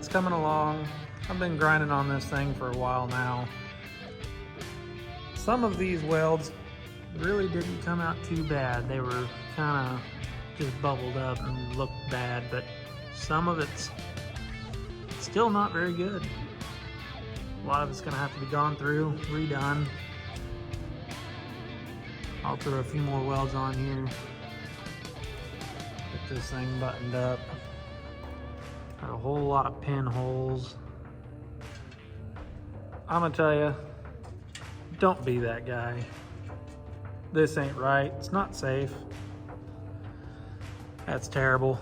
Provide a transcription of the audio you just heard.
coming along. I've been grinding on this thing for a while now. Some of these welds really didn't come out too bad. They were kind of just bubbled up and looked bad, but some of it's still not very good. A lot of it's gonna have to be gone through, redone. I'll throw a few more welds on here. Get this thing buttoned up. Got a whole lot of pinholes. I'm gonna tell you, don't be that guy. This ain't right, it's not safe. That's terrible.